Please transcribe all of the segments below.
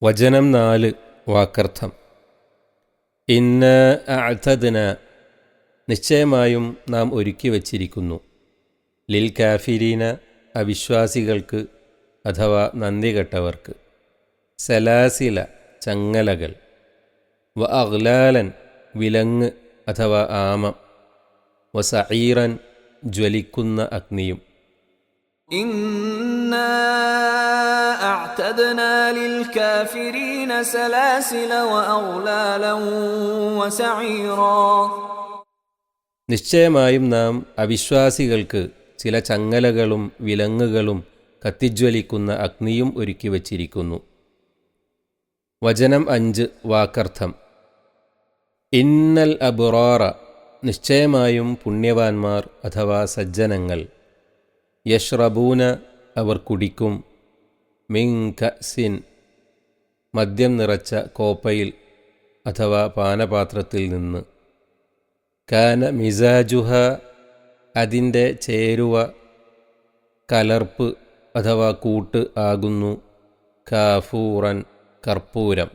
വചനം 4 വാക്കർത്ഥം. ഇന്ന അഅ്തദ്ന നിശ്ചയമായും നാം ഒരുക്കി വച്ചിരിക്കുന്നു, ലിൽ കാഫിരീന അവിശ്വാസികൾക്ക് അഥവാ നന്ദികെട്ടവർക്ക്, സലാസില ചങ്ങലകൾ, വ അഗ്ലാലൻ വിലങ്ങ് അഥവാ ആമം, വ സഈറൻ ജ്വലിക്കുന്ന അഗ്നിയും. ഇന്നാ അഅ്തദ്നാ ലിൽകാഫിരീന സലാസില വഅഗ്ലാലൻ വസഈറാ നിശ്ചയമായും നാം അവിശ്വാസികൾക്ക് ചില ചങ്ങലകളും വിലങ്ങുകളും കത്തിജ്വലിക്കുന്ന അഗ്നിയും ഒരുക്കി വച്ചിരിക്കുന്നു. വചനം 5 വാക്കർത്ഥം. ഇന്നൽ അബ്റാറ നിശ്ചയമായും പുണ്യവാന്മാർ അഥവാ സജ്ജനങ്ങൾ, യശ്റബൂന അവർ കുടിക്കും, മിൻ കഅ്സിൻ മദ്യം നിറച്ച കോപ്പയിൽ അഥവാ പാനപാത്രത്തിൽ നിന്ന്, കാന മിസാജുഹ അതിൻ്റെ ചേരുവ കലർപ്പ് അഥവാ കൂട്ട് ആകുന്നു, കാഫൂറൻ കർപ്പൂരം.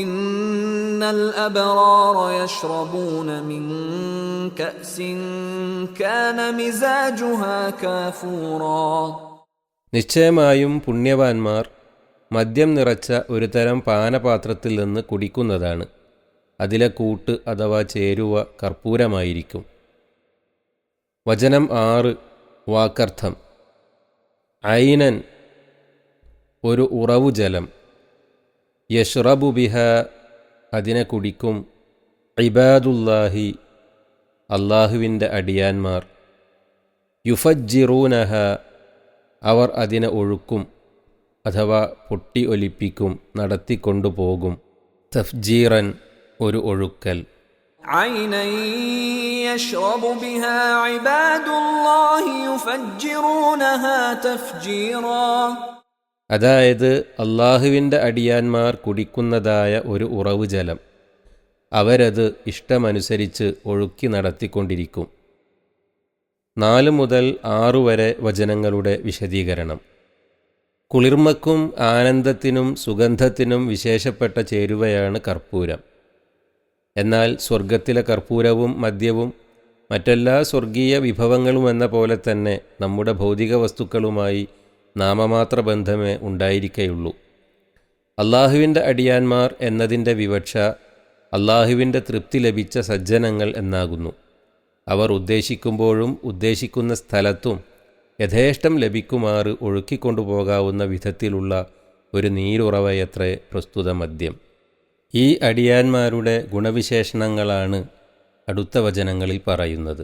ഇന്നൽ അബ്റാറ യശ്റബൂന മിൻ കഅ്സിൻ കാന മിസാജുഹാ കാഫൂറാ നിശ്ചയമായും പുണ്യവാന്മാർ മദ്യം നിറച്ച ഒരു തരം പാനപാത്രത്തിൽ നിന്ന് കുടിക്കുന്നതാണ്, അതിലെ കൂട്ട് അഥവാ ചേരുവ കർപ്പൂരമായിരിക്കും. വചനം 6 വാക്കർത്ഥം. ഐനൻ ഒരു ഉറവു ജലം, യശ്റബു ബിഹ അതിനെ കുടിക്കും, ഇബാദുല്ലാഹി അള്ളാഹുവിൻ്റെ അടിയാന്മാർ, യുഫജ്ജിറൂനഹ അവർ അതിനെ ഒഴുക്കും അഥവാ പൊട്ടി ഒലിപ്പിക്കും, നടത്തിക്കൊണ്ടുപോകും, തഫ്ജീറൻ ഒരു ഒഴുക്കൽ. ഐനൻ യശ്റബു ബിഹാ ഇബാദുല്ലാഹി യുഫജ്ജിറൂനഹാ തഫ്ജീറാ അതായത് അള്ളാഹുവിൻ്റെ അടിയാന്മാർ കുടിക്കുന്നതായ ഒരു ഉറവ് ജലം, അവരത് ഇഷ്ടമനുസരിച്ച് ഒഴുക്കി നടത്തിക്കൊണ്ടിരിക്കും. 4 മുതൽ 6 വരെ വചനങ്ങളുടെ വിശദീകരണം. കുളിർമക്കും ആനന്ദത്തിനും സുഗന്ധത്തിനും വിശേഷപ്പെട്ട ചേരുവയാണ് കർപ്പൂരം. എന്നാൽ സ്വർഗത്തിലെ കർപ്പൂരവും മദ്യവും മറ്റെല്ലാ സ്വർഗീയ വിഭവങ്ങളുമെന്ന പോലെ തന്നെ നമ്മുടെ ഭൗതിക വസ്തുക്കളുമായി നാമമാത്ര ബന്ധമേ ഉണ്ടായിരിക്കുകയുള്ളൂ. അള്ളാഹുവിൻ്റെ അടിയാന്മാർ എന്നതിൻ്റെ വിവക്ഷ അള്ളാഹുവിൻ്റെ തൃപ്തി ലഭിച്ച സജ്ജനങ്ങൾ എന്നാകുന്നു. അവർ ഉദ്ദേശിക്കുമ്പോഴും ഉദ്ദേശിക്കുന്ന സ്ഥലത്തും യഥേഷ്ടം ലഭിക്കുമാറ് ഒഴുക്കിക്കൊണ്ടുപോകാവുന്ന വിധത്തിലുള്ള ഒരു നീരുറവയത്രേ പ്രസ്തുത മദ്യം. ഈ അടിയാന്മാരുടെ ഗുണവിശേഷണങ്ങളാണ് അടുത്ത വചനങ്ങളിൽ പറയുന്നത്.